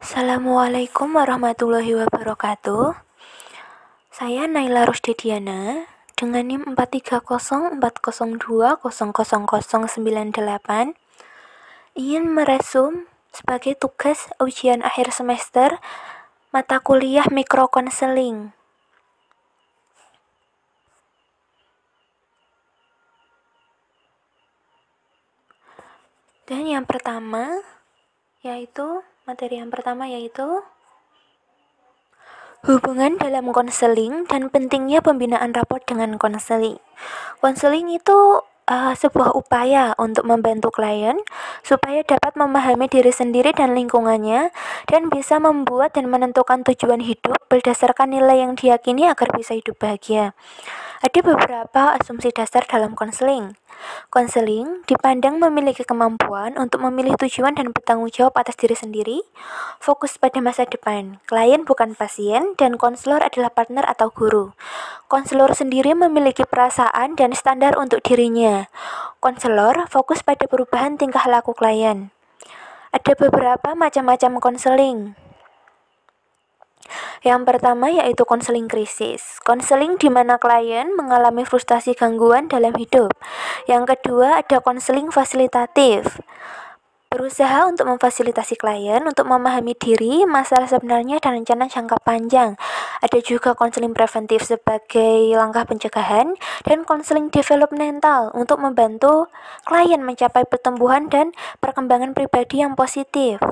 Assalamualaikum warahmatullahi wabarakatuh. Saya Naila Rusdidiana dengan NIM 43040020098 ingin meresum sebagai tugas ujian akhir semester mata kuliah mikrokonseling. Dan materi yang pertama yaitu hubungan dalam konseling dan pentingnya pembinaan rapor dengan konseling. Konseling itu sebuah upaya untuk membantu klien supaya dapat memahami diri sendiri dan lingkungannya dan bisa membuat dan menentukan tujuan hidup berdasarkan nilai yang diyakini agar bisa hidup bahagia. Ada beberapa asumsi dasar dalam konseling. Konseling dipandang memiliki kemampuan untuk memilih tujuan dan bertanggung jawab atas diri sendiri, fokus pada masa depan. Klien bukan pasien dan konselor adalah partner atau guru. Konselor sendiri memiliki perasaan dan standar untuk dirinya. Konselor fokus pada perubahan tingkah laku klien. Ada beberapa macam-macam konseling. Yang pertama yaitu konseling krisis. Konseling di mana klien mengalami frustasi gangguan dalam hidup. Yang kedua ada konseling fasilitatif. Berusaha untuk memfasilitasi klien untuk memahami diri, masalah sebenarnya, dan rencana jangka panjang. Ada juga konseling preventif sebagai langkah pencegahan dan konseling developmental untuk membantu klien mencapai pertumbuhan dan perkembangan pribadi yang positif.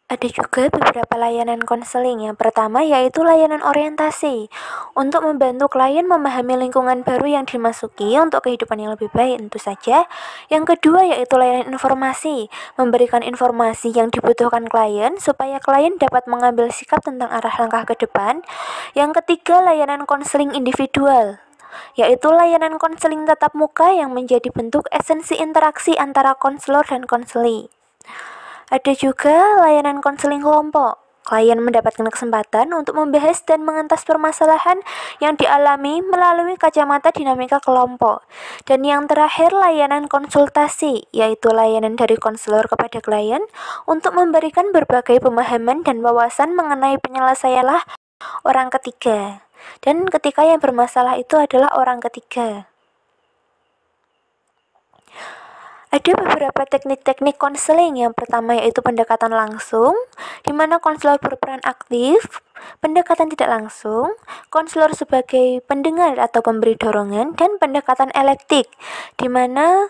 Ada juga beberapa layanan konseling. Yang pertama yaitu layanan orientasi untuk membantu klien memahami lingkungan baru yang dimasuki untuk kehidupan yang lebih baik tentu saja. Yang kedua yaitu layanan informasi, memberikan informasi yang dibutuhkan klien supaya klien dapat mengambil sikap tentang arah langkah ke depan. Yang ketiga layanan konseling individual, yaitu layanan konseling tatap muka yang menjadi bentuk esensi interaksi antara konselor dan konseli. Ada juga layanan konseling kelompok. Klien mendapatkan kesempatan untuk membahas dan mengentas permasalahan yang dialami melalui kacamata dinamika kelompok. Dan yang terakhir layanan konsultasi, yaitu layanan dari konselor kepada klien untuk memberikan berbagai pemahaman dan wawasan mengenai penyelesaian orang ketiga. Dan ketika yang bermasalah itu adalah orang ketiga. Ada beberapa teknik-teknik konseling. Yang pertama yaitu pendekatan langsung, di mana konselor berperan aktif, pendekatan tidak langsung, konselor sebagai pendengar atau pemberi dorongan, dan pendekatan elektik, di mana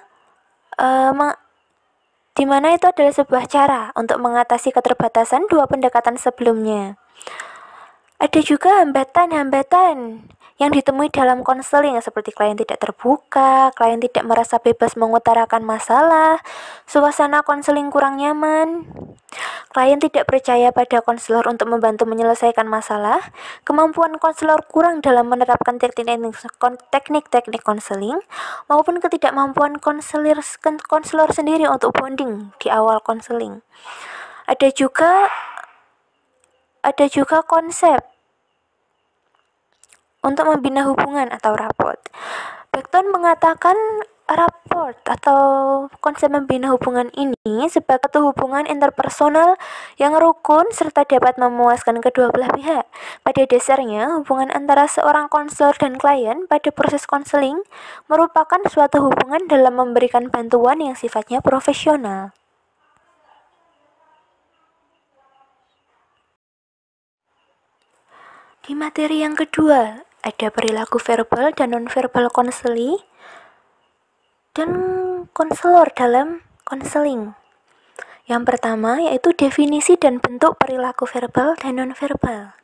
itu adalah sebuah cara untuk mengatasi keterbatasan dua pendekatan sebelumnya. Ada juga hambatan-hambatan yang ditemui dalam konseling seperti klien tidak terbuka, klien tidak merasa bebas mengutarakan masalah, suasana konseling kurang nyaman, klien tidak percaya pada konselor untuk membantu menyelesaikan masalah, kemampuan konselor kurang dalam menerapkan teknik-teknik konseling, maupun ketidakmampuan konselor sendiri untuk bonding di awal konseling. Ada juga konsep untuk membina hubungan atau raport. Beckton mengatakan raport atau konsep membina hubungan ini sebagai satu hubungan interpersonal yang rukun serta dapat memuaskan kedua belah pihak. Pada dasarnya, hubungan antara seorang konselor dan klien pada proses konseling merupakan suatu hubungan dalam memberikan bantuan yang sifatnya profesional. Di materi yang kedua, ada perilaku verbal dan nonverbal konseli dan konselor dalam konseling. Yang pertama yaitu definisi dan bentuk perilaku verbal dan nonverbal.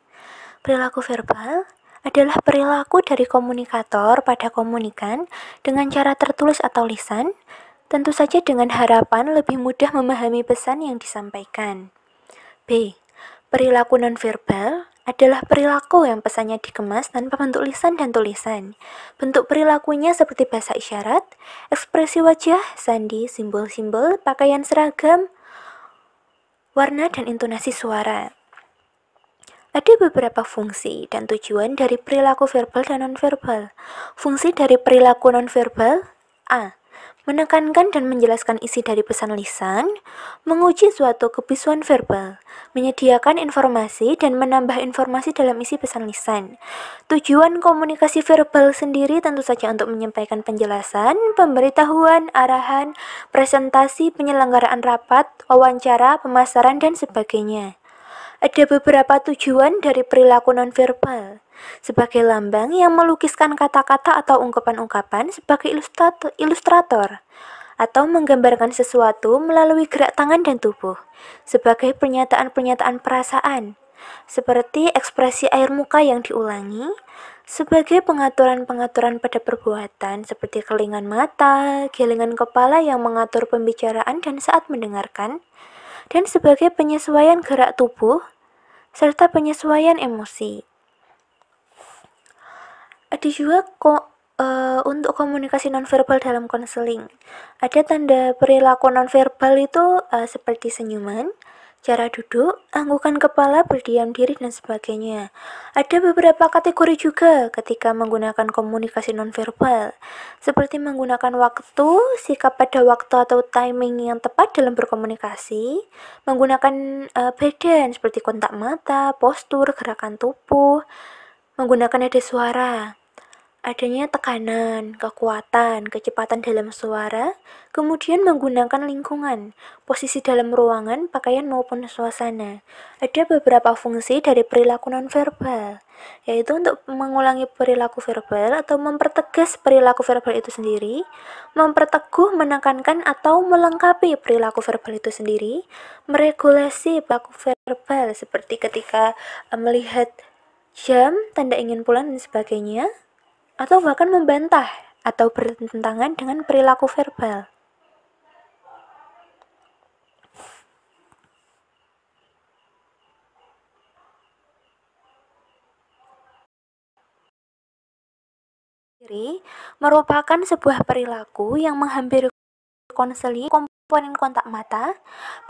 Perilaku verbal adalah perilaku dari komunikator pada komunikan dengan cara tertulis atau lisan, tentu saja dengan harapan lebih mudah memahami pesan yang disampaikan. B. Perilaku nonverbal adalah perilaku yang pesannya dikemas tanpa bentuk lisan dan tulisan. Bentuk perilakunya seperti bahasa isyarat, ekspresi wajah, sandi, simbol-simbol, pakaian seragam, warna, dan intonasi suara. Ada beberapa fungsi dan tujuan dari perilaku verbal dan nonverbal. Fungsi dari perilaku nonverbal: A. Menekankan dan menjelaskan isi dari pesan lisan, menguji suatu kebisuan verbal, menyediakan informasi dan menambah informasi dalam isi pesan lisan. Tujuan komunikasi verbal sendiri tentu saja untuk menyampaikan penjelasan, pemberitahuan, arahan, presentasi, penyelenggaraan rapat, wawancara, pemasaran, dan sebagainya. Ada beberapa tujuan dari perilaku nonverbal. Sebagai lambang yang melukiskan kata-kata atau ungkapan-ungkapan sebagai ilustrator, atau menggambarkan sesuatu melalui gerak tangan dan tubuh, sebagai pernyataan-pernyataan perasaan, seperti ekspresi air muka yang diulangi, sebagai pengaturan-pengaturan pada perbuatan seperti kelingan mata, gelengan kepala yang mengatur pembicaraan dan saat mendengarkan, dan sebagai penyesuaian gerak tubuh serta penyesuaian emosi. Ada juga untuk komunikasi nonverbal dalam konseling. Ada tanda perilaku nonverbal itu seperti senyuman, cara duduk, anggukan kepala, berdiam diri, dan sebagainya. Ada beberapa kategori juga ketika menggunakan komunikasi nonverbal, seperti menggunakan waktu, sikap pada waktu atau timing yang tepat dalam berkomunikasi, menggunakan badan seperti kontak mata, postur, gerakan tubuh, menggunakan nada suara, adanya tekanan, kekuatan, kecepatan dalam suara, kemudian menggunakan lingkungan, posisi dalam ruangan, pakaian maupun suasana. Ada beberapa fungsi dari perilaku nonverbal, yaitu untuk mengulangi perilaku verbal atau mempertegas perilaku verbal itu sendiri, memperteguh, menekankan atau melengkapi perilaku verbal itu sendiri, meregulasi perilaku verbal seperti ketika melihat jam, tanda ingin pulang, dan sebagainya, atau bahkan membantah atau bertentangan dengan perilaku verbal. Merupakan sebuah perilaku yang menghampiri konseling, komponen kontak mata,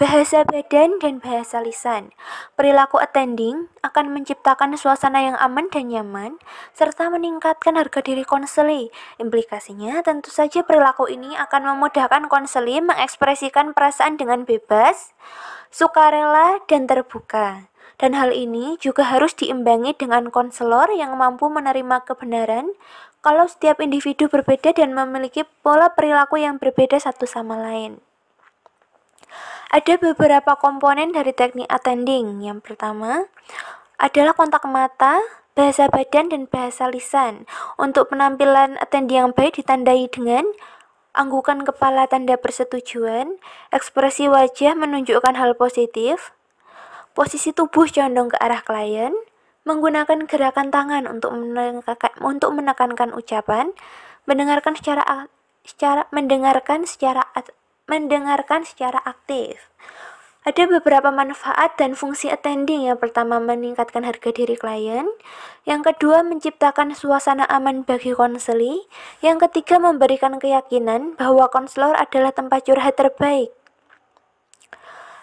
bahasa badan, dan bahasa lisan. Perilaku attending akan menciptakan suasana yang aman dan nyaman, serta meningkatkan harga diri konseli. Implikasinya, tentu saja perilaku ini akan memudahkan konseli mengekspresikan perasaan dengan bebas, sukarela, dan terbuka. Dan hal ini juga harus diimbangi dengan konselor yang mampu menerima kebenaran kalau setiap individu berbeda dan memiliki pola perilaku yang berbeda satu sama lain. Ada beberapa komponen dari teknik attending. Yang pertama adalah kontak mata, bahasa badan, dan bahasa lisan. Untuk penampilan attending yang baik ditandai dengan anggukan kepala tanda persetujuan, ekspresi wajah menunjukkan hal positif, posisi tubuh condong ke arah klien, menggunakan gerakan tangan untuk menekankan ucapan, mendengarkan secara aktif. Ada beberapa manfaat dan fungsi attending. Yang pertama, meningkatkan harga diri klien. Yang kedua, menciptakan suasana aman bagi konseli. Yang ketiga, memberikan keyakinan bahwa konselor adalah tempat curhat terbaik.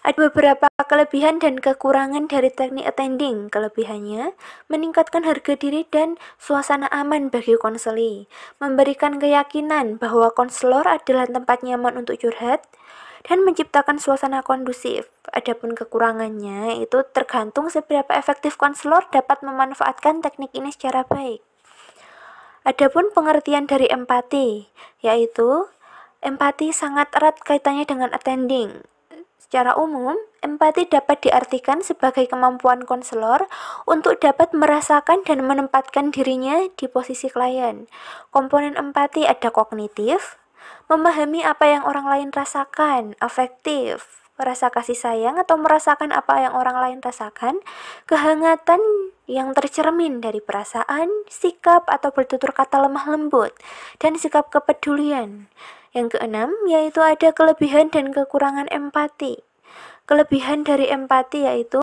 Ada beberapa kelebihan dan kekurangan dari teknik attending. Kelebihannya, meningkatkan harga diri dan suasana aman bagi konseli, memberikan keyakinan bahwa konselor adalah tempat nyaman untuk curhat, dan menciptakan suasana kondusif. Adapun kekurangannya itu tergantung seberapa efektif konselor dapat memanfaatkan teknik ini secara baik. Adapun pengertian dari empati, yaitu empati sangat erat kaitannya dengan attending. Secara umum, empati dapat diartikan sebagai kemampuan konselor untuk dapat merasakan dan menempatkan dirinya di posisi klien. Komponen empati ada kognitif, memahami apa yang orang lain rasakan, afektif, rasa kasih sayang atau merasakan apa yang orang lain rasakan, kehangatan yang tercermin dari perasaan, sikap atau bertutur kata lemah lembut, dan sikap kepedulian. Yang keenam, yaitu ada kelebihan dan kekurangan empati. Kelebihan dari empati yaitu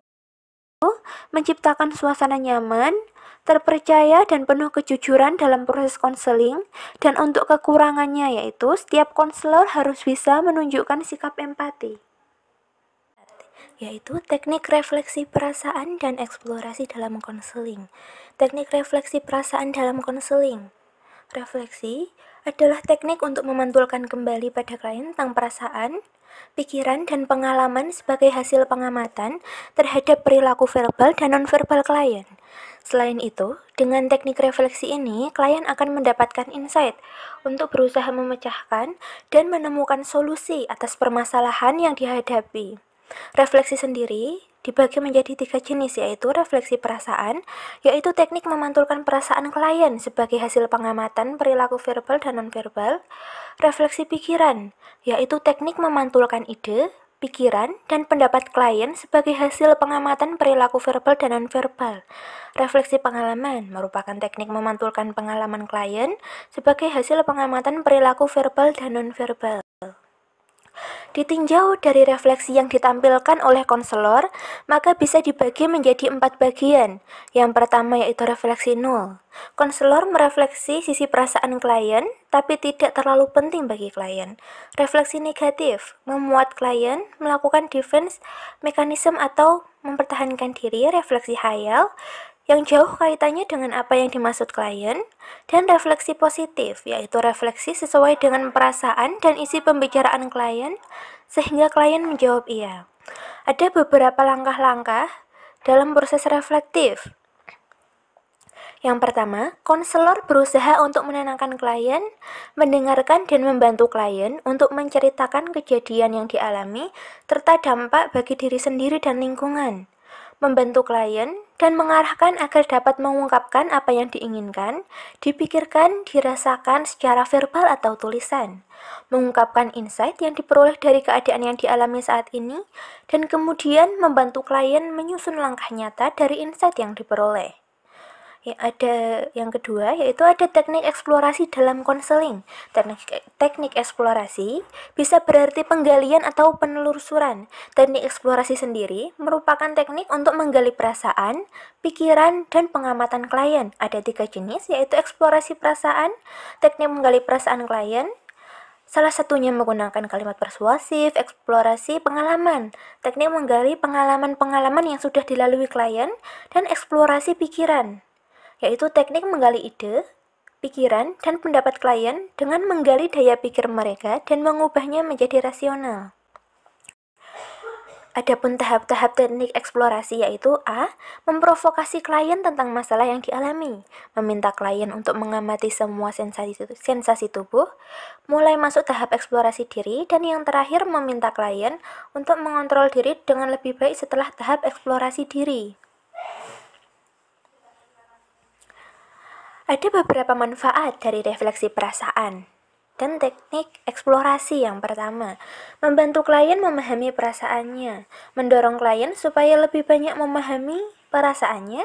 menciptakan suasana nyaman, terpercaya, dan penuh kejujuran dalam proses konseling. Dan untuk kekurangannya yaitu setiap konselor harus bisa menunjukkan sikap empati. yaitu teknik refleksi perasaan dan eksplorasi dalam konseling. Teknik refleksi perasaan dalam konseling. Refleksi adalah teknik untuk memantulkan kembali pada klien tentang perasaan, pikiran, dan pengalaman sebagai hasil pengamatan terhadap perilaku verbal dan nonverbal klien. Selain itu, dengan teknik refleksi ini, klien akan mendapatkan insight untuk berusaha memecahkan dan menemukan solusi atas permasalahan yang dihadapi. Refleksi sendiri dibagi menjadi 3 jenis, yaitu refleksi perasaan, yaitu teknik memantulkan perasaan klien sebagai hasil pengamatan perilaku verbal dan nonverbal. Refleksi pikiran, yaitu teknik memantulkan ide, pikiran, dan pendapat klien sebagai hasil pengamatan perilaku verbal dan nonverbal. Refleksi pengalaman merupakan teknik memantulkan pengalaman klien sebagai hasil pengamatan perilaku verbal dan nonverbal. Ditinjau dari refleksi yang ditampilkan oleh konselor, maka bisa dibagi menjadi 4 bagian. Yang pertama yaitu refleksi nol. Konselor merefleksi sisi perasaan klien, tapi tidak terlalu penting bagi klien. Refleksi negatif, memuat klien melakukan defense mechanism atau mempertahankan diri, refleksi hayal, yang jauh kaitannya dengan apa yang dimaksud klien, dan refleksi positif, yaitu refleksi sesuai dengan perasaan dan isi pembicaraan klien, sehingga klien menjawab iya. Ada beberapa langkah-langkah dalam proses reflektif. Yang pertama, konselor berusaha untuk menenangkan klien, mendengarkan dan membantu klien untuk menceritakan kejadian yang dialami, serta dampak bagi diri sendiri dan lingkungan. Membantu klien dan mengarahkan agar dapat mengungkapkan apa yang diinginkan, dipikirkan, dirasakan secara verbal atau tulisan. Mengungkapkan insight yang diperoleh dari keadaan yang dialami saat ini, dan kemudian membantu klien menyusun langkah nyata dari insight yang diperoleh. Yang kedua, yaitu ada teknik eksplorasi dalam konseling. Teknik eksplorasi bisa berarti penggalian atau penelusuran. Teknik eksplorasi sendiri merupakan teknik untuk menggali perasaan, pikiran, dan pengamatan klien. Ada 3 jenis, yaitu eksplorasi perasaan, teknik menggali perasaan klien, salah satunya menggunakan kalimat persuasif, eksplorasi pengalaman, teknik menggali pengalaman-pengalaman yang sudah dilalui klien, dan eksplorasi pikiran, yaitu teknik menggali ide, pikiran, dan pendapat klien dengan menggali daya pikir mereka dan mengubahnya menjadi rasional. Adapun tahap-tahap teknik eksplorasi yaitu A. Memprovokasi klien tentang masalah yang dialami, meminta klien untuk mengamati semua sensasi tubuh, mulai masuk tahap eksplorasi diri, dan yang terakhir meminta klien untuk mengontrol diri dengan lebih baik setelah tahap eksplorasi diri. Ada beberapa manfaat dari refleksi perasaan dan teknik eksplorasi. Yang pertama, membantu klien memahami perasaannya, mendorong klien supaya lebih banyak memahami perasaannya,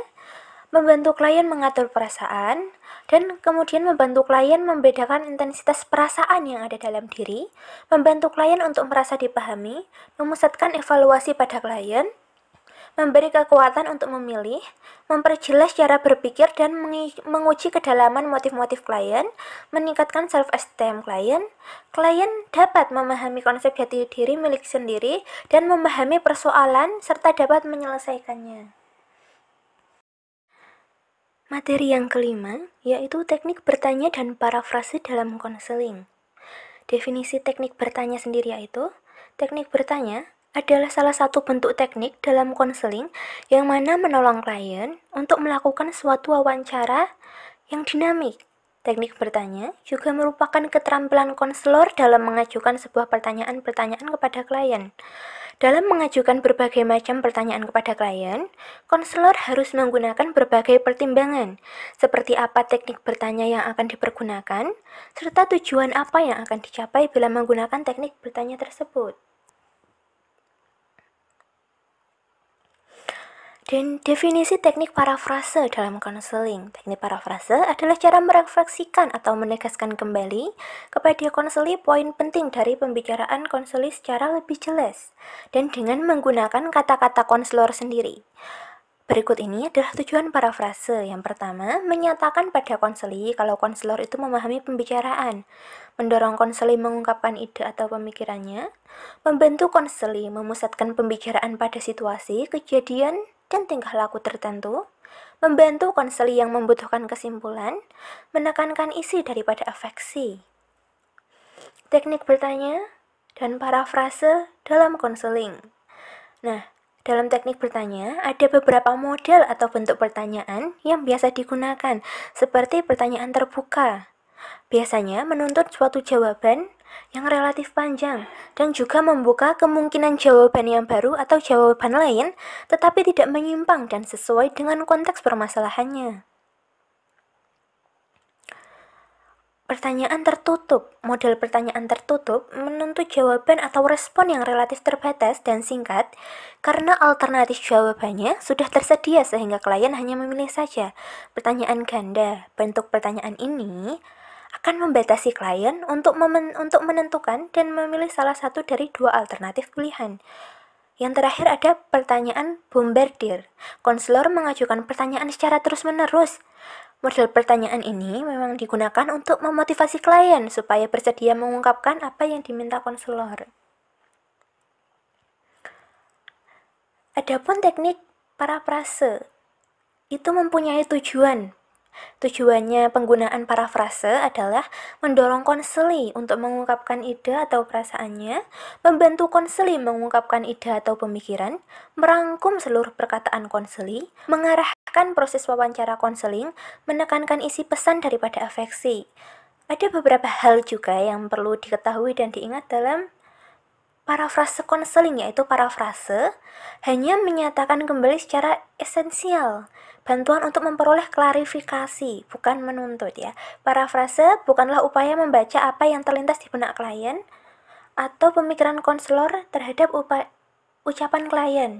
membantu klien mengatur perasaan, dan kemudian membantu klien membedakan intensitas perasaan yang ada dalam diri, membantu klien untuk merasa dipahami, memusatkan evaluasi pada klien, memberi kekuatan untuk memilih, memperjelas cara berpikir dan menguji kedalaman motif-motif klien, meningkatkan self-esteem klien. Klien dapat memahami konsep jati diri milik sendiri dan memahami persoalan serta dapat menyelesaikannya. Materi yang kelima yaitu teknik bertanya dan parafrase dalam konseling. Definisi teknik bertanya sendiri yaitu, teknik bertanya adalah salah satu bentuk teknik dalam konseling yang mana menolong klien untuk melakukan suatu wawancara yang dinamik. Teknik bertanya juga merupakan keterampilan konselor dalam mengajukan sebuah pertanyaan-pertanyaan kepada klien. Dalam mengajukan berbagai macam pertanyaan kepada klien, konselor harus menggunakan berbagai pertimbangan, seperti apa teknik bertanya yang akan dipergunakan, serta tujuan apa yang akan dicapai bila menggunakan teknik bertanya tersebut. Dan definisi teknik parafrase dalam konseling. Teknik parafrase adalah cara merefleksikan atau menegaskan kembali kepada konseli poin penting dari pembicaraan konseli secara lebih jelas dan dengan menggunakan kata-kata konselor sendiri. Berikut ini adalah tujuan parafrase. Yang pertama, menyatakan pada konseli kalau konselor itu memahami pembicaraan, mendorong konseli mengungkapkan ide atau pemikirannya, membantu konseli memusatkan pembicaraan pada situasi, kejadian, dan tingkah laku tertentu, membantu konseli yang membutuhkan kesimpulan, menekankan isi daripada afeksi. Teknik bertanya dan parafrase dalam konseling. Nah, dalam teknik bertanya, ada beberapa model atau bentuk pertanyaan yang biasa digunakan, seperti pertanyaan terbuka. Biasanya menuntut suatu jawaban yang relatif panjang dan juga membuka kemungkinan jawaban yang baru atau jawaban lain, tetapi tidak menyimpang dan sesuai dengan konteks permasalahannya. Pertanyaan tertutup. Model pertanyaan tertutup menuntut jawaban atau respon yang relatif terbatas dan singkat karena alternatif jawabannya sudah tersedia sehingga klien hanya memilih saja. Pertanyaan ganda. Bentuk pertanyaan ini akan membatasi klien untuk menentukan dan memilih salah satu dari dua alternatif pilihan. Yang terakhir ada pertanyaan bombardir. Konselor mengajukan pertanyaan secara terus-menerus. Model pertanyaan ini memang digunakan untuk memotivasi klien supaya bersedia mengungkapkan apa yang diminta konselor. Adapun teknik parafrase itu mempunyai tujuan. Tujuannya penggunaan parafrase adalah mendorong konseli untuk mengungkapkan ide atau perasaannya, membantu konseli mengungkapkan ide atau pemikiran, merangkum seluruh perkataan konseli, mengarahkan proses wawancara konseling, menekankan isi pesan daripada afeksi. Ada beberapa hal juga yang perlu diketahui dan diingat dalam parafrase konseling, yaitu parafrase hanya menyatakan kembali secara esensial bantuan untuk memperoleh klarifikasi, bukan menuntut ya. Parafrase bukanlah upaya membaca apa yang terlintas di benak klien atau pemikiran konselor terhadap ucapan klien.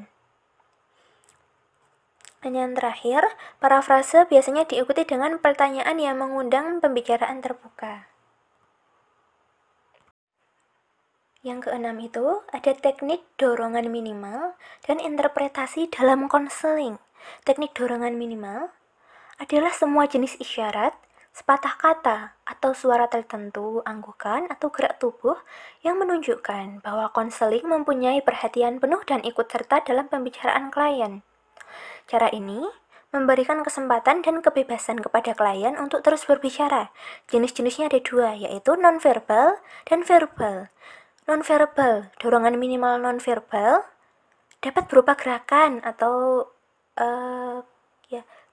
Dan yang terakhir, parafrase biasanya diikuti dengan pertanyaan yang mengundang pembicaraan terbuka. Yang keenam itu ada teknik dorongan minimal dan interpretasi dalam konseling. Teknik dorongan minimal adalah semua jenis isyarat, sepatah kata, atau suara tertentu, anggukan, atau gerak tubuh yang menunjukkan bahwa konseling mempunyai perhatian penuh dan ikut serta dalam pembicaraan klien. Cara ini memberikan kesempatan dan kebebasan kepada klien untuk terus berbicara. Jenis-jenisnya ada dua, yaitu nonverbal dan verbal. Nonverbal, dorongan minimal nonverbal dapat berupa gerakan atau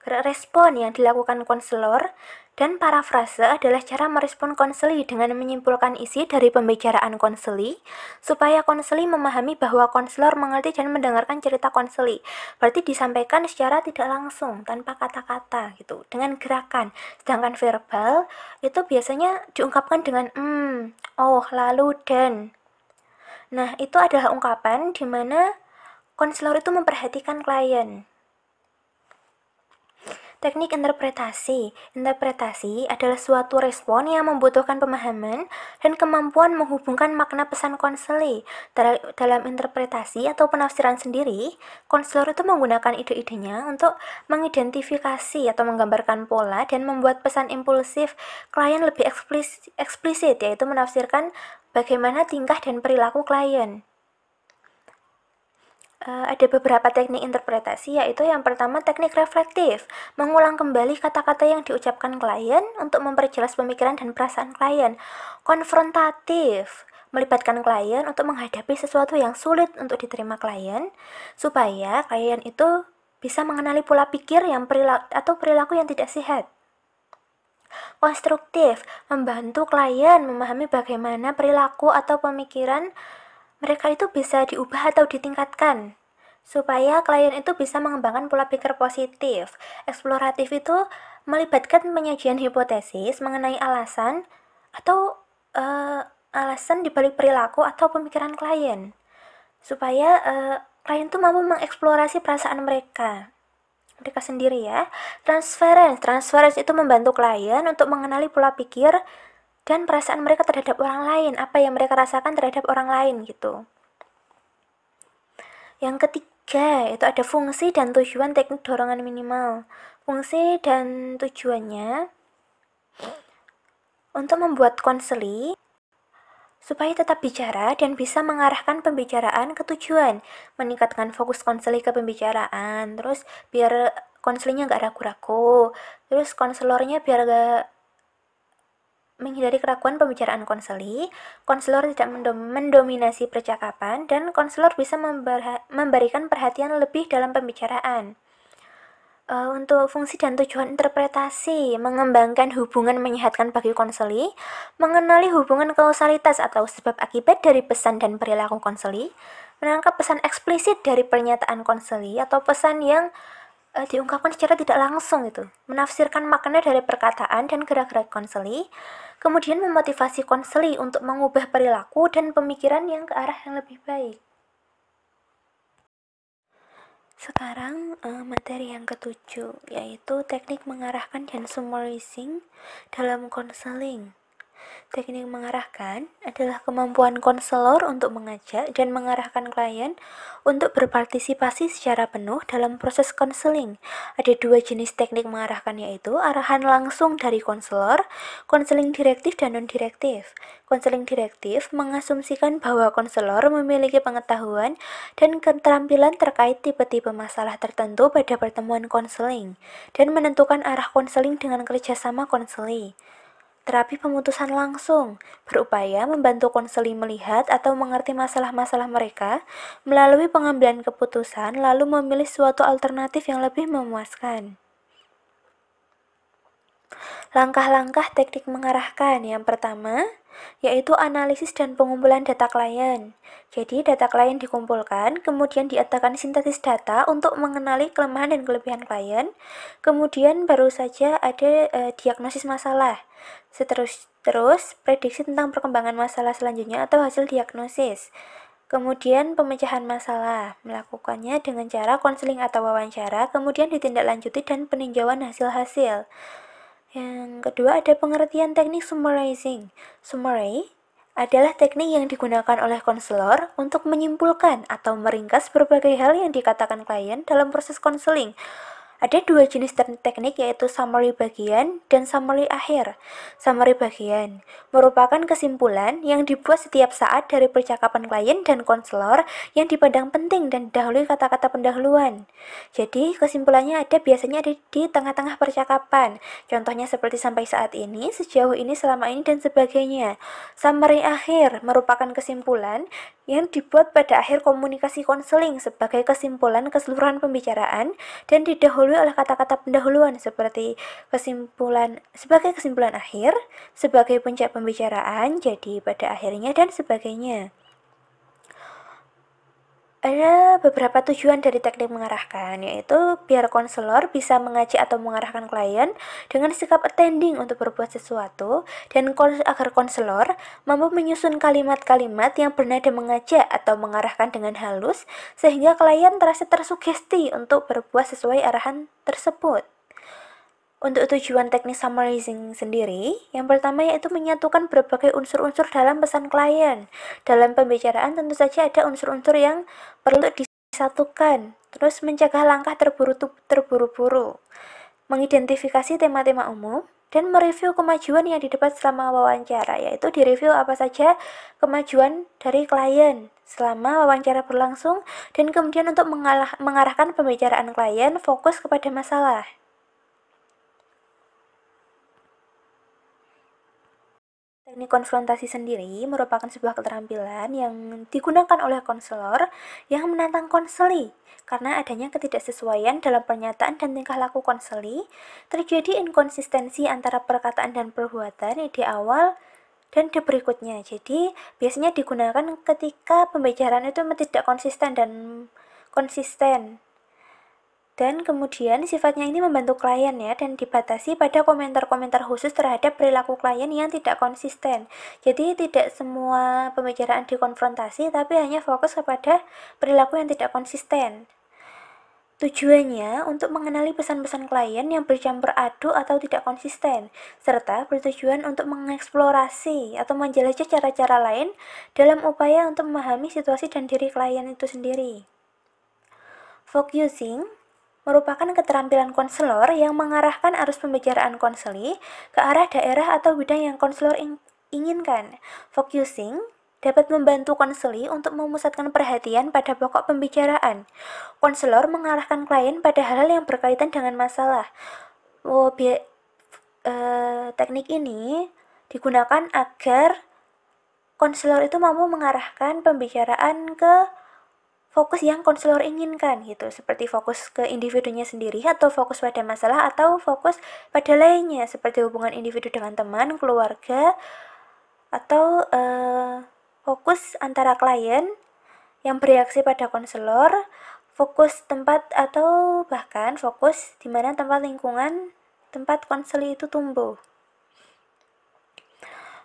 gerak respon yang dilakukan konselor, dan parafrase adalah cara merespon konseli dengan menyimpulkan isi dari pembicaraan konseli supaya konseli memahami bahwa konselor mengerti dan mendengarkan cerita konseli. Berarti disampaikan secara tidak langsung tanpa kata-kata gitu, dengan gerakan. Sedangkan verbal itu biasanya diungkapkan dengan oh, lalu, dan. Nah, itu adalah ungkapan di mana konselor itu memperhatikan klien. Teknik interpretasi. Interpretasi adalah suatu respon yang membutuhkan pemahaman dan kemampuan menghubungkan makna pesan konseli. Dalam interpretasi atau penafsiran sendiri, konselor itu menggunakan ide-idenya untuk mengidentifikasi atau menggambarkan pola dan membuat pesan impulsif klien lebih eksplisit, yaitu menafsirkan bagaimana tingkah dan perilaku klien. Ada beberapa teknik interpretasi, yaitu yang pertama teknik reflektif, mengulang kembali kata-kata yang diucapkan klien untuk memperjelas pemikiran dan perasaan klien. Konfrontatif, melibatkan klien untuk menghadapi sesuatu yang sulit untuk diterima klien, supaya klien itu bisa mengenali pola pikir yang perilaku yang tidak sehat. Konstruktif, membantu klien memahami bagaimana perilaku atau pemikiran mereka itu bisa diubah atau ditingkatkan supaya klien itu bisa mengembangkan pola pikir positif. Eksploratif itu melibatkan penyajian hipotesis mengenai alasan di balik perilaku atau pemikiran klien supaya klien itu mampu mengeksplorasi perasaan mereka sendiri ya. Transference itu membantu klien untuk mengenali pola pikir dan perasaan mereka terhadap orang lain, apa yang mereka rasakan terhadap orang lain gitu. Yang ketiga, itu ada fungsi dan tujuan teknik dorongan minimal. Fungsi dan tujuannya untuk membuat konseli supaya tetap bicara dan bisa mengarahkan pembicaraan ke tujuan, meningkatkan fokus konseli ke pembicaraan, terus biar konselinya nggak ragu-ragu, terus konselornya biar nggak menghindari keraguan pembicaraan konseli, konselor tidak mendominasi percakapan, dan konselor bisa memberikan perhatian lebih dalam pembicaraan. Untuk fungsi dan tujuan interpretasi, mengembangkan hubungan menyehatkan bagi konseli, mengenali hubungan kausalitas atau sebab akibat dari pesan dan perilaku konseli, menangkap pesan eksplisit dari pernyataan konseli atau pesan yang diungkapkan secara tidak langsung itu, menafsirkan makna dari perkataan dan gerak-gerik konseli, kemudian memotivasi konseli untuk mengubah perilaku dan pemikiran yang ke arah yang lebih baik. Sekarang materi yang ketujuh, yaitu teknik mengarahkan dan summarizing dalam konseling. Teknik mengarahkan adalah kemampuan konselor untuk mengajak dan mengarahkan klien untuk berpartisipasi secara penuh dalam proses konseling. Ada dua jenis teknik mengarahkan, yaitu arahan langsung dari konselor, konseling direktif dan non-direktif. Konseling direktif mengasumsikan bahwa konselor memiliki pengetahuan dan keterampilan terkait tipe-tipe masalah tertentu pada pertemuan konseling dan menentukan arah konseling dengan kerjasama konseli. Terapi pemutusan langsung berupaya membantu konseli melihat atau mengerti masalah-masalah mereka melalui pengambilan keputusan, lalu memilih suatu alternatif yang lebih memuaskan. Langkah-langkah teknik mengarahkan. Yang pertama, yaitu analisis dan pengumpulan data klien. Jadi, data klien dikumpulkan, kemudian diadakan sintesis data untuk mengenali kelemahan dan kelebihan klien. Kemudian baru saja ada diagnosis masalah. Terus prediksi tentang perkembangan masalah selanjutnya atau hasil diagnosis. Kemudian pemecahan masalah, melakukannya dengan cara konseling atau wawancara, kemudian ditindaklanjuti dan peninjauan hasil-hasil. Yang kedua ada pengertian teknik summarizing. Summary adalah teknik yang digunakan oleh konselor untuk menyimpulkan atau meringkas berbagai hal yang dikatakan klien dalam proses konseling. Ada dua jenis teknik, yaitu summary bagian dan summary akhir. Summary bagian merupakan kesimpulan yang dibuat setiap saat dari percakapan klien dan konselor yang dipandang penting dan didahului kata-kata pendahuluan. Jadi kesimpulannya biasanya ada di tengah-tengah percakapan. Contohnya seperti sampai saat ini, sejauh ini, selama ini, dan sebagainya. Summary akhir merupakan kesimpulan yang dibuat pada akhir komunikasi konseling sebagai kesimpulan keseluruhan pembicaraan dan didahului oleh kata-kata pendahuluan seperti sebagai kesimpulan akhir, sebagai puncak pembicaraan, jadi pada akhirnya, dan sebagainya. Ada beberapa tujuan dari teknik mengarahkan, yaitu biar konselor bisa mengajak atau mengarahkan klien dengan sikap attending untuk berbuat sesuatu, dan agar konselor mampu menyusun kalimat-kalimat yang bernada mengajak atau mengarahkan dengan halus, sehingga klien terasa tersugesti untuk berbuat sesuai arahan tersebut. Untuk tujuan teknik summarizing sendiri, yang pertama yaitu menyatukan berbagai unsur-unsur dalam pesan klien. Dalam pembicaraan tentu saja ada unsur-unsur yang perlu disatukan, terus mencegah langkah terburu-buru, mengidentifikasi tema-tema umum, dan mereview kemajuan yang didapat selama wawancara, yaitu direview apa saja kemajuan dari klien selama wawancara berlangsung, dan kemudian untuk mengarahkan pembicaraan klien fokus kepada masalah. Teknik konfrontasi sendiri merupakan sebuah keterampilan yang digunakan oleh konselor yang menantang konseli. Karena adanya ketidaksesuaian dalam pernyataan dan tingkah laku konseli, terjadi inkonsistensi antara perkataan dan perbuatan di awal dan di berikutnya. Jadi, biasanya digunakan ketika pembicaraan itu tidak konsisten dan kemudian sifatnya ini membantu klien ya, dan dibatasi pada komentar-komentar khusus terhadap perilaku klien yang tidak konsisten. Jadi tidak semua pembicaraan dikonfrontasi, tapi hanya fokus kepada perilaku yang tidak konsisten. Tujuannya untuk mengenali pesan-pesan klien yang bercampur aduk atau tidak konsisten, serta bertujuan untuk mengeksplorasi atau menjelajah cara-cara lain dalam upaya untuk memahami situasi dan diri klien itu sendiri. Focusing merupakan keterampilan konselor yang mengarahkan arus pembicaraan konseli ke arah daerah atau bidang yang konselor inginkan. Focusing dapat membantu konseli untuk memusatkan perhatian pada pokok pembicaraan. Konselor mengarahkan klien pada hal-hal yang berkaitan dengan masalah. Teknik ini digunakan agar konselor itu mampu mengarahkan pembicaraan ke fokus yang konselor inginkan gitu, seperti fokus ke individunya sendiri atau fokus pada masalah atau fokus pada lainnya seperti hubungan individu dengan teman, keluarga, atau fokus antara klien yang bereaksi pada konselor, fokus tempat atau bahkan fokus di mana tempat lingkungan tempat konseli itu tumbuh.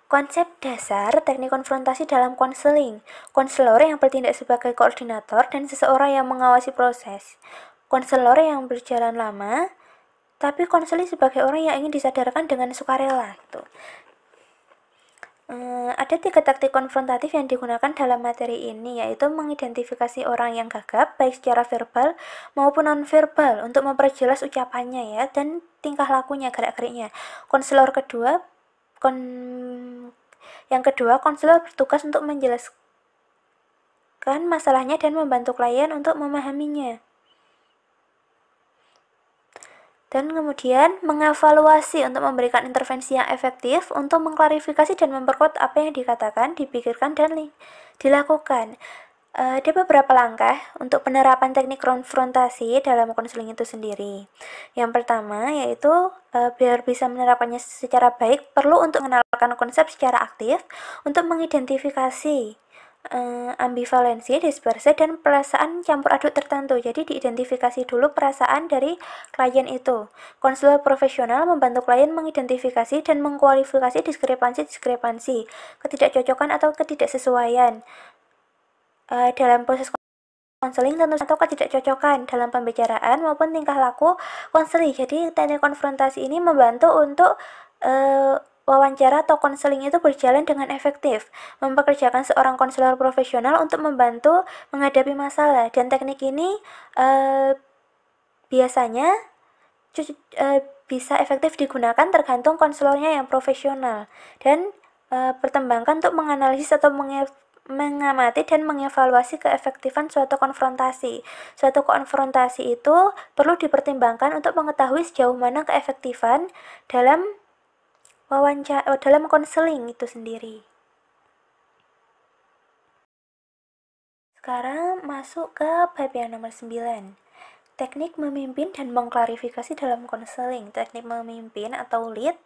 Konsep dasar teknik konfrontasi dalam konseling. Konselor yang bertindak sebagai koordinator dan seseorang yang mengawasi proses. Konselor yang berjalan lama, tapi konseling sebagai orang yang ingin disadarkan dengan sukarela. Gitu. Ada 3 taktik konfrontatif yang digunakan dalam materi ini, yaitu mengidentifikasi orang yang gagap, baik secara verbal maupun non-verbal, untuk memperjelas ucapannya ya, dan tingkah lakunya, gerak-geriknya. Yang kedua, konselor bertugas untuk menjelaskan masalahnya dan membantu klien untuk memahaminya. Dan kemudian mengevaluasi untuk memberikan intervensi yang efektif untuk mengklarifikasi dan memperkuat apa yang dikatakan, dipikirkan, dan dilakukan. Ada beberapa langkah untuk penerapan teknik konfrontasi dalam konseling itu sendiri. Yang pertama yaitu biar bisa menerapkannya secara baik, perlu untuk mengenalkan konsep secara aktif untuk mengidentifikasi ambivalensi, dispersi, dan perasaan campur aduk tertentu. Jadi diidentifikasi dulu perasaan dari klien itu. Konselor profesional membantu klien mengidentifikasi dan mengkualifikasi diskrepansi, ketidakcocokan atau ketidaksesuaian dalam proses konseling tentu atau ketidakcocokan dalam pembicaraan maupun tingkah laku konseling. Jadi teknik konfrontasi ini membantu untuk wawancara atau konseling itu berjalan dengan efektif, mempekerjakan seorang konselor profesional untuk membantu menghadapi masalah. Dan teknik ini biasanya bisa efektif digunakan tergantung konselornya yang profesional, dan pertimbangkan untuk menganalisis atau mengamati dan mengevaluasi keefektifan suatu konfrontasi. Suatu konfrontasi itu perlu dipertimbangkan untuk mengetahui sejauh mana keefektifan dalam dalam konseling itu sendiri. Sekarang masuk ke bab yang nomor 9. Teknik memimpin dan mengklarifikasi dalam konseling. Teknik memimpin atau lead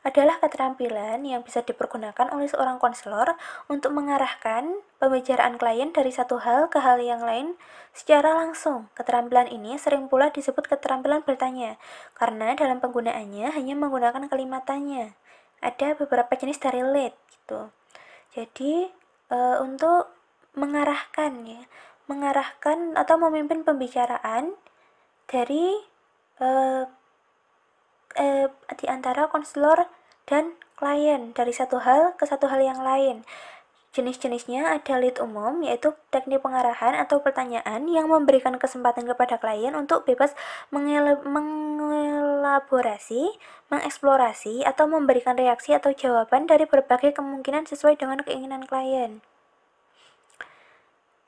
adalah keterampilan yang bisa dipergunakan oleh seorang konselor untuk mengarahkan pembicaraan klien dari satu hal ke hal yang lain secara langsung. Keterampilan ini sering pula disebut keterampilan bertanya, karena dalam penggunaannya hanya menggunakan kalimat tanya. Ada beberapa jenis dari lead gitu. Jadi untuk mengarahkan atau memimpin pembicaraan dari di antara konselor dan klien dari satu hal ke satu hal yang lain. Jenis-jenisnya ada lead umum, yaitu teknik pengarahan atau pertanyaan yang memberikan kesempatan kepada klien untuk bebas mengelaborasi, mengeksplorasi, atau memberikan reaksi atau jawaban dari berbagai kemungkinan sesuai dengan keinginan klien.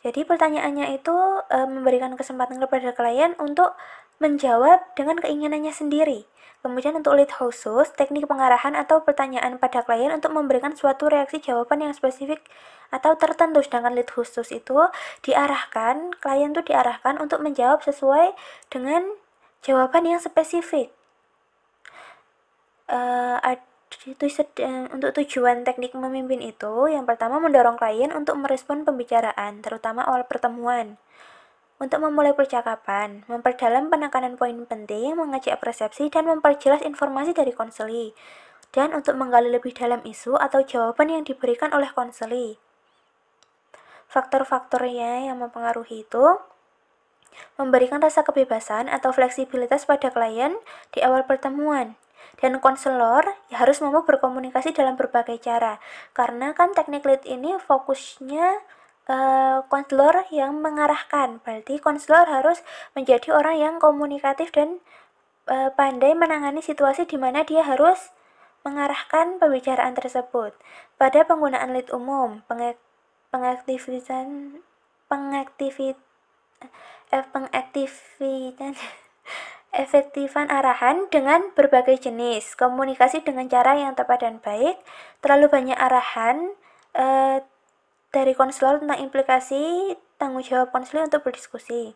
Jadi pertanyaannya itu memberikan kesempatan kepada klien untuk menjawab dengan keinginannya sendiri. Kemudian untuk lead khusus, teknik pengarahan atau pertanyaan pada klien untuk memberikan suatu reaksi jawaban yang spesifik atau tertentu. Sedangkan lead khusus itu klien itu diarahkan untuk menjawab sesuai dengan jawaban yang spesifik. Untuk tujuan teknik memimpin itu, yang pertama mendorong klien untuk merespon pembicaraan, terutama awal pertemuan. Untuk memulai percakapan, memperdalam penekanan poin penting, mengajak persepsi, dan memperjelas informasi dari konseli. Dan untuk menggali lebih dalam isu atau jawaban yang diberikan oleh konseli. Faktor-faktornya yang mempengaruhi itu memberikan rasa kebebasan atau fleksibilitas pada klien di awal pertemuan. Dan konselor harus mampu berkomunikasi dalam berbagai cara. Karena kan teknik lead ini fokusnya konselor yang mengarahkan. Berarti konselor harus menjadi orang yang komunikatif dan pandai menangani situasi di mana dia harus mengarahkan pembicaraan tersebut. Pada penggunaan lead umum, pengaktifan efektifan arahan dengan berbagai jenis, komunikasi dengan cara yang tepat dan baik, terlalu banyak arahan dari konselor tentang implikasi tanggung jawab konselor untuk berdiskusi.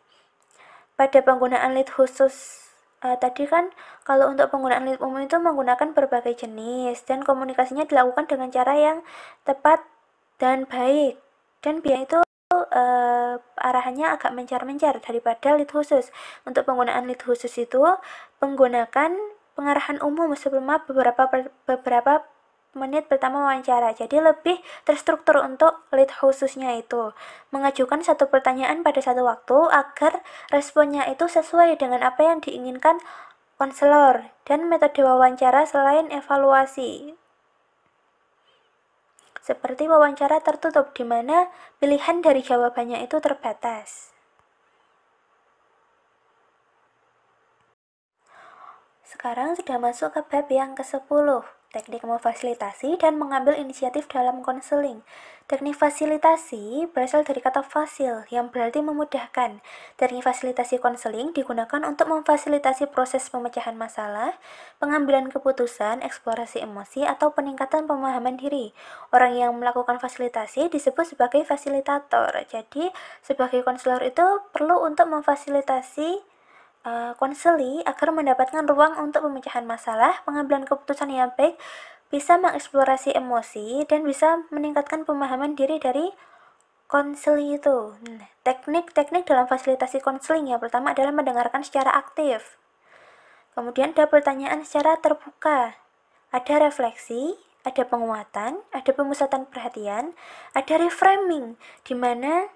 Pada penggunaan lead khusus, tadi kan kalau untuk penggunaan lead umum itu menggunakan berbagai jenis dan komunikasinya dilakukan dengan cara yang tepat dan baik, dan biasanya itu arahannya agak mencar-mencar daripada lead khusus. Untuk penggunaan lead khusus itu menggunakan pengarahan umum selama beberapa menit pertama wawancara, jadi lebih terstruktur. Untuk lead khususnya itu mengajukan satu pertanyaan pada satu waktu agar responnya itu sesuai dengan apa yang diinginkan konselor, dan metode wawancara selain evaluasi seperti wawancara tertutup di mana pilihan dari jawabannya itu terbatas. Sekarang sudah masuk ke bab yang ke-10, teknik memfasilitasi dan mengambil inisiatif dalam konseling. Teknik fasilitasi berasal dari kata fasil, yang berarti memudahkan. Teknik fasilitasi konseling digunakan untuk memfasilitasi proses pemecahan masalah, pengambilan keputusan, eksplorasi emosi, atau peningkatan pemahaman diri. Orang yang melakukan fasilitasi disebut sebagai fasilitator. Jadi, sebagai konselor itu perlu untuk memfasilitasi konseli agar mendapatkan ruang untuk pemecahan masalah, pengambilan keputusan yang baik, bisa mengeksplorasi emosi, dan bisa meningkatkan pemahaman diri dari konseli itu. Teknik-teknik dalam fasilitasi konseling yang pertama adalah mendengarkan secara aktif. Kemudian ada pertanyaan secara terbuka, ada refleksi, ada penguatan, ada pemusatan perhatian, ada reframing, di mana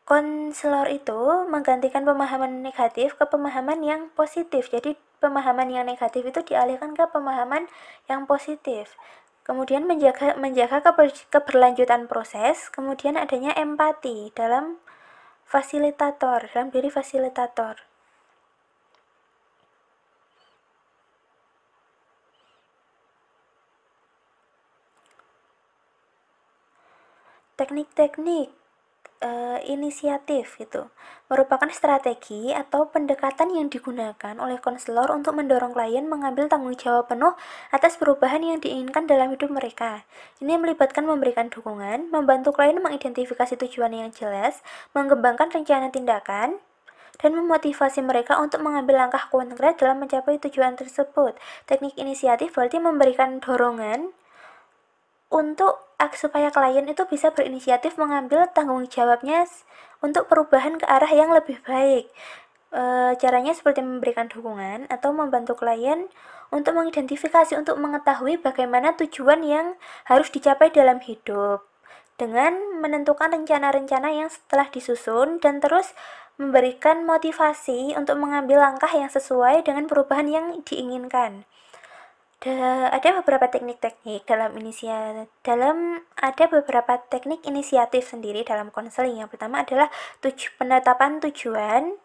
konselor itu menggantikan pemahaman negatif ke pemahaman yang positif. Jadi pemahaman yang negatif itu dialihkan ke pemahaman yang positif. Kemudian menjaga keberlanjutan proses, kemudian adanya empati dalam diri fasilitator. Teknik-teknik inisiatif gitu merupakan strategi atau pendekatan yang digunakan oleh konselor untuk mendorong klien mengambil tanggung jawab penuh atas perubahan yang diinginkan dalam hidup mereka. Ini melibatkan memberikan dukungan, membantu klien mengidentifikasi tujuan yang jelas, mengembangkan rencana tindakan, dan memotivasi mereka untuk mengambil langkah konkret dalam mencapai tujuan tersebut. Teknik inisiatif berarti memberikan dorongan untuk supaya klien itu bisa berinisiatif mengambil tanggung jawabnya untuk perubahan ke arah yang lebih baik. Caranya seperti memberikan dukungan atau membantu klien untuk mengidentifikasi, untuk mengetahui bagaimana tujuan yang harus dicapai dalam hidup, dengan menentukan rencana-rencana yang setelah disusun, dan terus memberikan motivasi untuk mengambil langkah yang sesuai dengan perubahan yang diinginkan. Ada beberapa teknik-teknik ada beberapa teknik inisiatif sendiri dalam konseling. Yang pertama adalah penetapan tujuan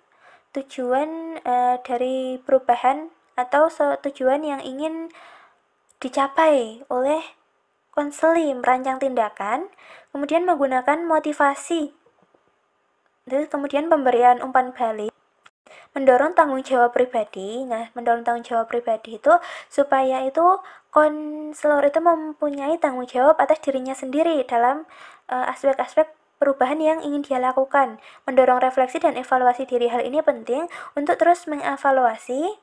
dari perubahan atau tujuan yang ingin dicapai oleh konseli, merancang tindakan, kemudian menggunakan motivasi, terus kemudian pemberian umpan balik, mendorong tanggung jawab pribadi. Mendorong tanggung jawab pribadi itu supaya itu konselor itu mempunyai tanggung jawab atas dirinya sendiri dalam aspek-aspek perubahan yang ingin dia lakukan. Mendorong refleksi dan evaluasi diri. Hal ini penting untuk terus mengevaluasi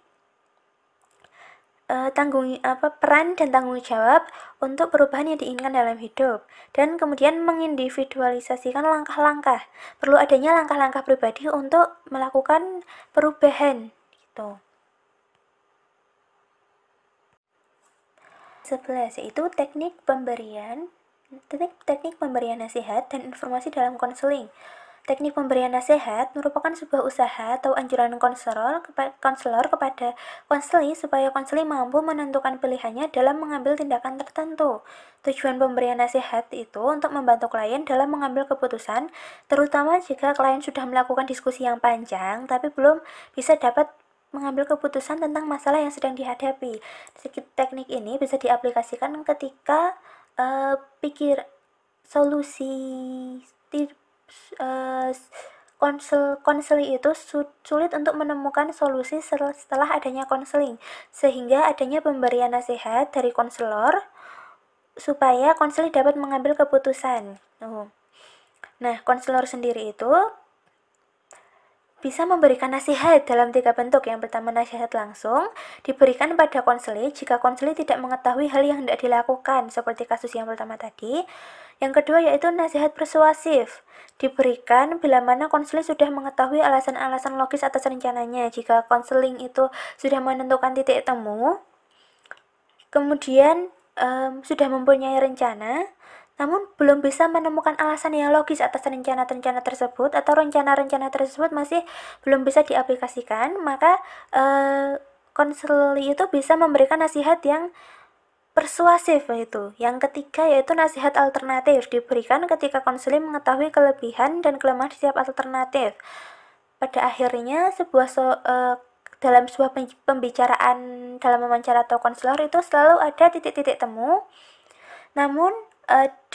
peran dan tanggung jawab untuk perubahan yang diinginkan dalam hidup, dan kemudian mengindividualisasikan langkah-langkah. Perlu adanya langkah-langkah pribadi untuk melakukan perubahan gitu. 11 yaitu teknik pemberian nasihat dan informasi dalam konseling. Teknik pemberian nasihat merupakan sebuah usaha atau anjuran konselor kepada konseli supaya konseli mampu menentukan pilihannya dalam mengambil tindakan tertentu. Tujuan pemberian nasihat itu untuk membantu klien dalam mengambil keputusan, terutama jika klien sudah melakukan diskusi yang panjang tapi belum bisa dapat mengambil keputusan tentang masalah yang sedang dihadapi. Teknik ini bisa diaplikasikan ketika solusi konseli itu sulit untuk menemukan solusi setelah adanya konseling, sehingga adanya pemberian nasihat dari konselor supaya konseli dapat mengambil keputusan. Nah, konselor sendiri itu bisa memberikan nasihat dalam 3 bentuk. Yang pertama, nasihat langsung diberikan pada konseli jika konseli tidak mengetahui hal yang hendak dilakukan, seperti kasus yang pertama tadi. Yang kedua yaitu nasihat persuasif, diberikan bila mana konseli sudah mengetahui alasan-alasan logis atas rencananya. Jika konseling itu sudah menentukan titik temu, kemudian sudah mempunyai rencana, namun belum bisa menemukan alasan yang logis atas rencana-rencana tersebut, atau rencana-rencana tersebut masih belum bisa diaplikasikan, maka konseli itu bisa memberikan nasihat yang persuasif. Itu yang ketiga yaitu nasihat alternatif, diberikan ketika konseli mengetahui kelebihan dan kelemahan setiap alternatif. Pada akhirnya dalam sebuah pembicaraan, dalam wawancara atau konselor itu selalu ada titik-titik temu, namun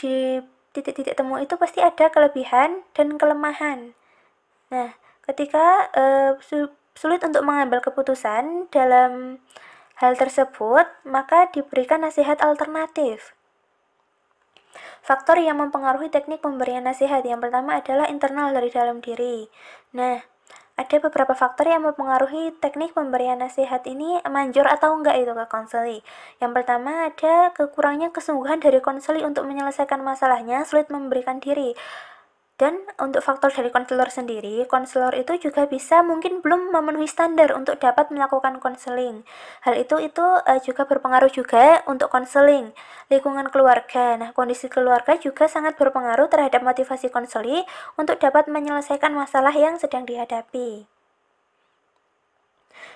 di titik-titik temu itu pasti ada kelebihan dan kelemahan. Nah, ketika sulit untuk mengambil keputusan dalam hal tersebut, maka diberikan nasihat alternatif. Faktor yang mempengaruhi teknik pemberian nasihat yang pertama adalah internal dari dalam diri. Nah, ada beberapa faktor yang mempengaruhi teknik pemberian nasihat ini manjur atau enggak itu ke konseli. Yang pertama ada kekurangnya kesungguhan dari konseli untuk menyelesaikan masalahnya, sulit memberikan diri. Dan untuk faktor dari konselor sendiri, konselor itu juga bisa mungkin belum memenuhi standar untuk dapat melakukan konseling. Hal itu juga berpengaruh juga untuk konseling. Lingkungan keluarga. Nah, kondisi keluarga juga sangat berpengaruh terhadap motivasi konseli untuk dapat menyelesaikan masalah yang sedang dihadapi.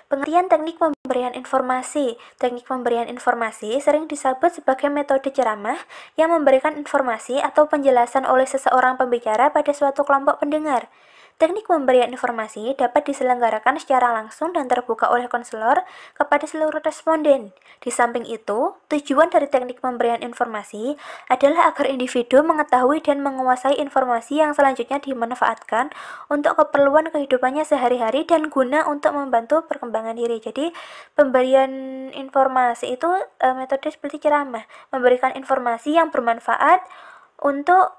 Pengertian teknik pemberian informasi. Teknik pemberian informasi sering disebut sebagai metode ceramah yang memberikan informasi atau penjelasan oleh seseorang pembicara pada suatu kelompok pendengar. Teknik pemberian informasi dapat diselenggarakan secara langsung dan terbuka oleh konselor kepada seluruh responden. Di samping itu, tujuan dari teknik pemberian informasi adalah agar individu mengetahui dan menguasai informasi yang selanjutnya dimanfaatkan untuk keperluan kehidupannya sehari-hari dan guna untuk membantu perkembangan diri. Jadi, pemberian informasi itu metode seperti ceramah, memberikan informasi yang bermanfaat untuk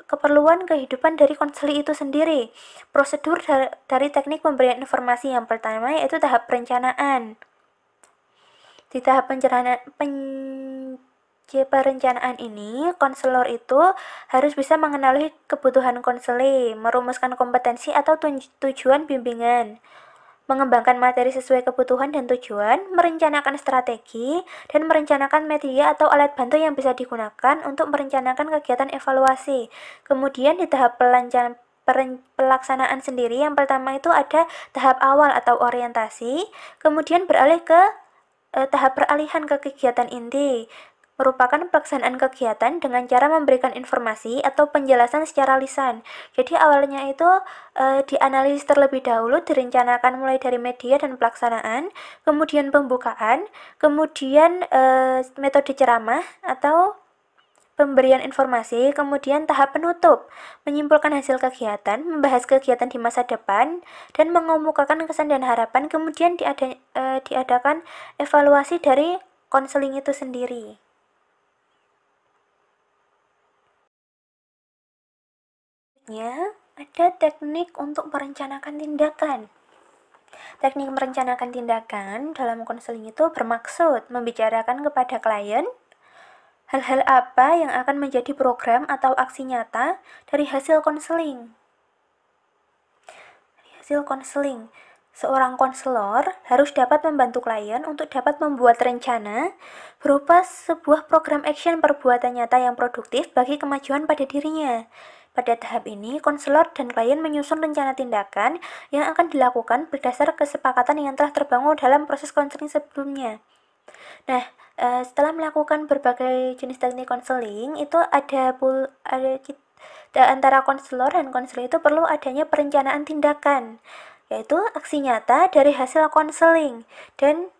keperluan kehidupan dari konseli itu sendiri. Prosedur dari teknik pemberian informasi yang pertama yaitu tahap perencanaan. Di tahap perencanaan ini, konselor itu harus bisa mengenali kebutuhan konseli, merumuskan kompetensi atau tujuan bimbingan, mengembangkan materi sesuai kebutuhan dan tujuan, merencanakan strategi, dan merencanakan media atau alat bantu yang bisa digunakan untuk merencanakan kegiatan evaluasi. Kemudian di tahap pelaksanaan sendiri, yang pertama itu ada tahap awal atau orientasi, kemudian beralih ke tahap peralihan ke kegiatan inti, merupakan pelaksanaan kegiatan dengan cara memberikan informasi atau penjelasan secara lisan. Jadi awalnya itu dianalisis terlebih dahulu, direncanakan mulai dari media dan pelaksanaan, kemudian pembukaan, kemudian metode ceramah atau pemberian informasi, kemudian tahap penutup, menyimpulkan hasil kegiatan, membahas kegiatan di masa depan, dan mengemukakan kesan dan harapan, kemudian diadakan evaluasi dari konseling itu sendiri. Ada teknik untuk merencanakan tindakan. Teknik merencanakan tindakan dalam konseling itu bermaksud membicarakan kepada klien hal-hal apa yang akan menjadi program atau aksi nyata dari hasil konseling. Seorang konselor harus dapat membantu klien untuk dapat membuat rencana berupa sebuah program action perbuatan nyata yang produktif bagi kemajuan pada dirinya. Pada tahap ini, konselor dan klien menyusun rencana tindakan yang akan dilakukan berdasar kesepakatan yang telah terbangun dalam proses konseling sebelumnya. Nah, setelah melakukan berbagai jenis teknik konseling, itu ada antara konselor dan konselor itu perlu adanya perencanaan tindakan, yaitu aksi nyata dari hasil konseling, dan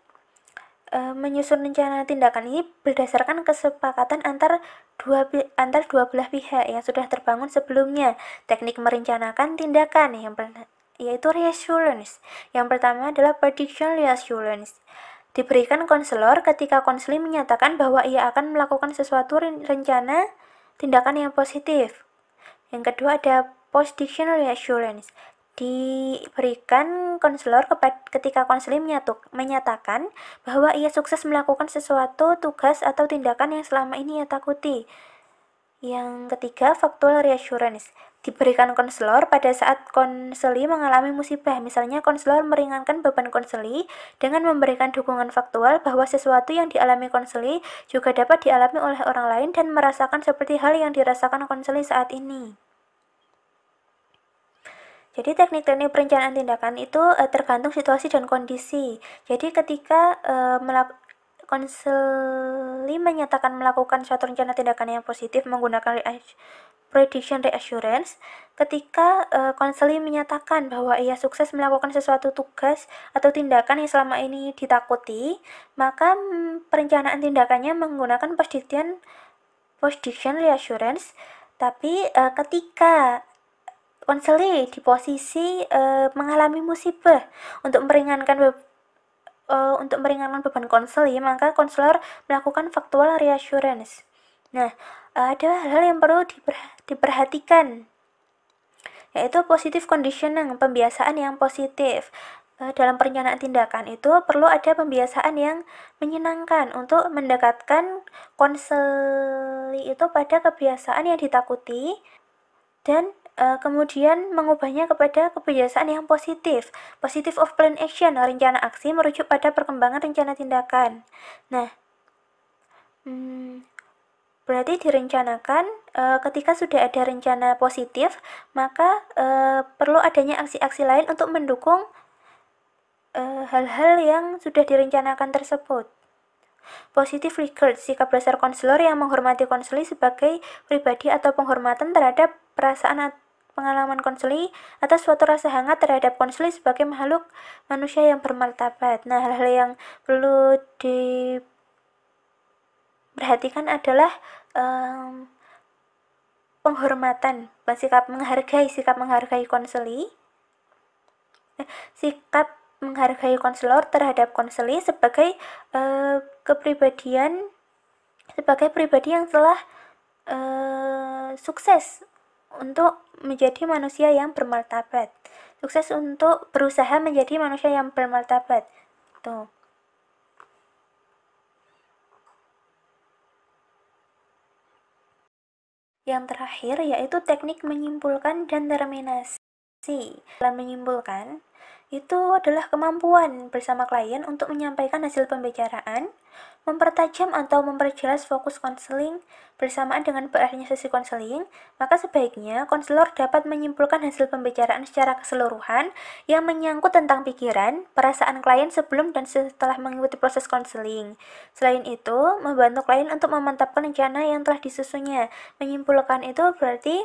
menyusun rencana tindakan ini berdasarkan kesepakatan antar dua belah pihak yang sudah terbangun sebelumnya. Teknik merencanakan tindakan yaitu reassurance. Yang pertama adalah prediction reassurance. Diberikan konselor ketika konseling menyatakan bahwa ia akan melakukan sesuatu rencana tindakan yang positif. Yang kedua ada post-diction reassurance. Diberikan konselor ketika konseling menyatakan bahwa ia sukses melakukan sesuatu tugas atau tindakan yang selama ini ia takuti. Yang ketiga, factual reassurance. Diberikan konselor pada saat konseli mengalami musibah. Misalnya, konselor meringankan beban konseli dengan memberikan dukungan faktual bahwa sesuatu yang dialami konseli juga dapat dialami oleh orang lain dan merasakan seperti hal yang dirasakan konseli saat ini. Jadi teknik-teknik perencanaan tindakan itu tergantung situasi dan kondisi. Jadi ketika konseli menyatakan melakukan suatu rencana tindakan yang positif menggunakan prediction reassurance, ketika konseli menyatakan bahwa ia sukses melakukan sesuatu tugas atau tindakan yang selama ini ditakuti, maka perencanaan tindakannya menggunakan post-diction reassurance. Tapi ketika konseli di posisi mengalami musibah untuk meringankan beban konseli, maka konselor melakukan factual reassurance. Nah, ada hal-hal yang perlu diperhatikan, yaitu positive conditioning, pembiasaan yang positif. Dalam perencanaan tindakan itu perlu ada pembiasaan yang menyenangkan untuk mendekatkan konseli itu pada kebiasaan yang ditakuti dan kemudian mengubahnya kepada kebiasaan yang positif. Positive of plan action, rencana aksi merujuk pada perkembangan rencana tindakan. Nah, berarti direncanakan ketika sudah ada rencana positif, maka perlu adanya aksi-aksi lain untuk mendukung hal-hal yang sudah direncanakan tersebut. Positive regard, sikap dasar konselor yang menghormati konseli sebagai pribadi atau penghormatan terhadap perasaan pengalaman konseli atau suatu rasa hangat terhadap konseli sebagai makhluk manusia yang bermartabat. Nah, hal-hal yang perlu diperhatikan adalah penghormatan, sikap menghargai konseli, sikap menghargai konselor terhadap konseli sebagai sebagai pribadi yang telah sukses untuk menjadi manusia yang bermartabat, sukses untuk berusaha menjadi manusia yang bermartabat. Tuh. Yang terakhir yaitu teknik menyimpulkan dan terminasi. Dalam menyimpulkan itu adalah kemampuan bersama klien untuk menyampaikan hasil pembicaraan, mempertajam atau memperjelas fokus konseling bersamaan dengan berakhirnya sesi konseling. Maka sebaiknya konselor dapat menyimpulkan hasil pembicaraan secara keseluruhan yang menyangkut tentang pikiran, perasaan klien sebelum dan setelah mengikuti proses konseling. Selain itu, membantu klien untuk memantapkan rencana yang telah disusunnya. Menyimpulkan itu berarti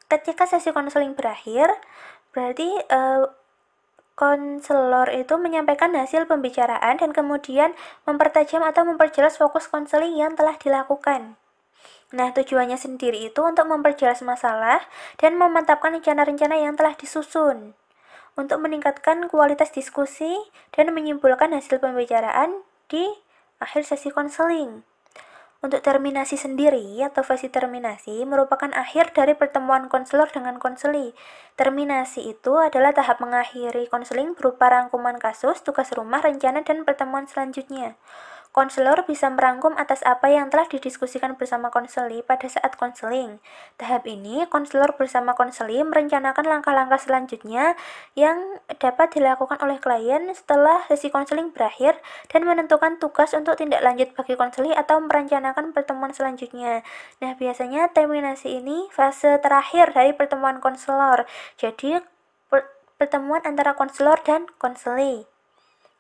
ketika sesi konseling berakhir, berarti konselor itu menyampaikan hasil pembicaraan dan kemudian mempertajam atau memperjelas fokus konseling yang telah dilakukan. Nah, tujuannya sendiri itu untuk memperjelas masalah dan memantapkan rencana-rencana yang telah disusun untuk meningkatkan kualitas diskusi dan menyimpulkan hasil pembicaraan di akhir sesi konseling. Untuk terminasi sendiri atau fase terminasi merupakan akhir dari pertemuan konselor dengan konseli. Terminasi itu adalah tahap mengakhiri konseling berupa rangkuman kasus, tugas rumah, rencana, dan pertemuan selanjutnya. konselor bisa merangkum atas apa yang telah didiskusikan bersama konseli pada saat konseling. Tahap ini, konselor bersama konseli merencanakan langkah-langkah selanjutnya yang dapat dilakukan oleh klien setelah sesi konseling berakhir dan menentukan tugas untuk tindak lanjut bagi konseli atau merencanakan pertemuan selanjutnya. Nah, biasanya terminasi ini fase terakhir dari pertemuan konselor. Jadi, pertemuan antara konselor dan konseli.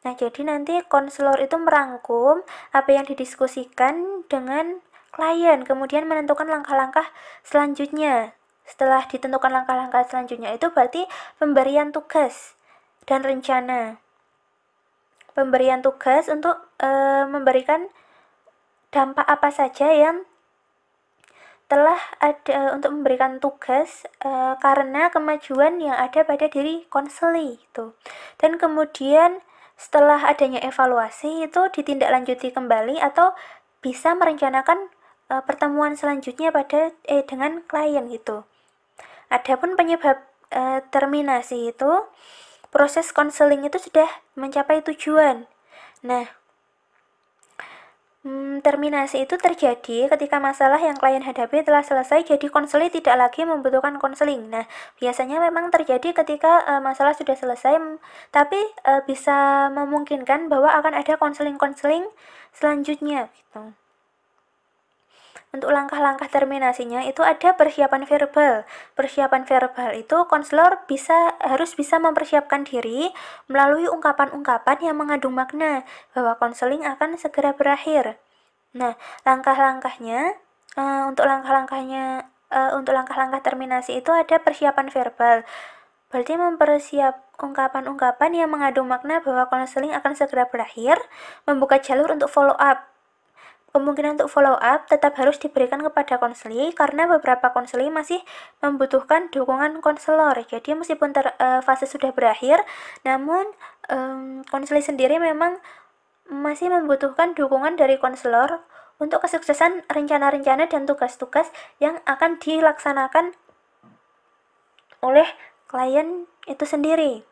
Nah, jadi nanti konselor itu merangkum apa yang didiskusikan dengan klien, kemudian menentukan langkah-langkah selanjutnya. Setelah ditentukan langkah-langkah selanjutnya itu berarti pemberian tugas dan rencana. Pemberian tugas untuk memberikan dampak apa saja yang telah ada untuk memberikan tugas karena kemajuan yang ada pada diri konseli itu. Dan kemudian setelah adanya evaluasi itu ditindaklanjuti kembali atau bisa merencanakan pertemuan selanjutnya dengan klien gitu. Adapun penyebab terminasi itu, proses konseling itu sudah mencapai tujuan. Nah, terminasi itu terjadi ketika masalah yang klien hadapi telah selesai, jadi konseli tidak lagi membutuhkan konseling. Nah, biasanya memang terjadi ketika masalah sudah selesai, tapi bisa memungkinkan bahwa akan ada konseling-konseling selanjutnya gitu. Untuk langkah-langkah terminasinya itu ada persiapan verbal. Persiapan verbal itu konselor harus bisa mempersiapkan diri melalui ungkapan-ungkapan yang mengandung makna bahwa konseling akan segera berakhir. Nah, untuk langkah-langkah terminasi itu ada persiapan verbal. Berarti mempersiap ungkapan-ungkapan yang mengandung makna bahwa konseling akan segera berakhir, membuka jalur untuk follow up. Kemungkinan untuk follow up tetap harus diberikan kepada konseli karena beberapa konseli masih membutuhkan dukungan konselor. Jadi meskipun fase sudah berakhir, namun konseli sendiri memang masih membutuhkan dukungan dari konselor untuk kesuksesan rencana-rencana dan tugas-tugas yang akan dilaksanakan oleh klien itu sendiri.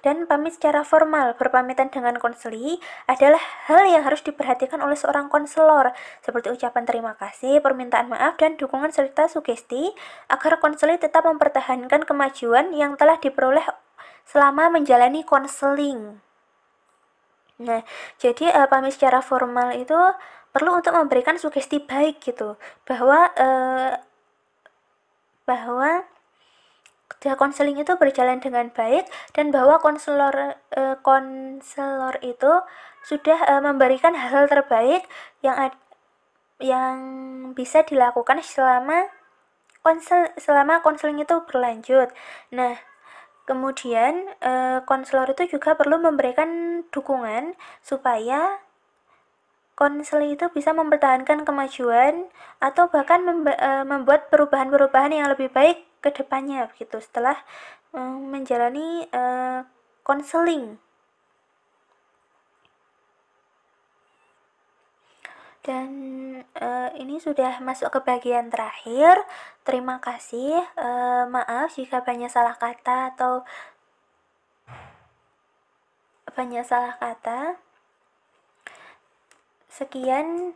Dan pamit secara formal. Berpamitan dengan konseli adalah hal yang harus diperhatikan oleh seorang konselor, seperti ucapan terima kasih, permintaan maaf, dan dukungan serta sugesti agar konseli tetap mempertahankan kemajuan yang telah diperoleh selama menjalani konseling. Nah, jadi pamit secara formal itu perlu untuk memberikan sugesti baik gitu, bahwa konseling itu berjalan dengan baik dan bahwa konselor itu sudah memberikan hal terbaik yang bisa dilakukan selama konseling itu berlanjut. Nah, kemudian konselor itu juga perlu memberikan dukungan supaya konseli itu bisa mempertahankan kemajuan atau bahkan membuat perubahan-perubahan yang lebih baik ke depannya begitu setelah menjalani konseling. Dan ini sudah masuk ke bagian terakhir. Terima kasih. Maaf jika banyak salah kata atau Sekian,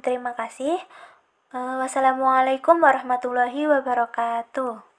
terima kasih. Wassalamualaikum warahmatullahi wabarakatuh.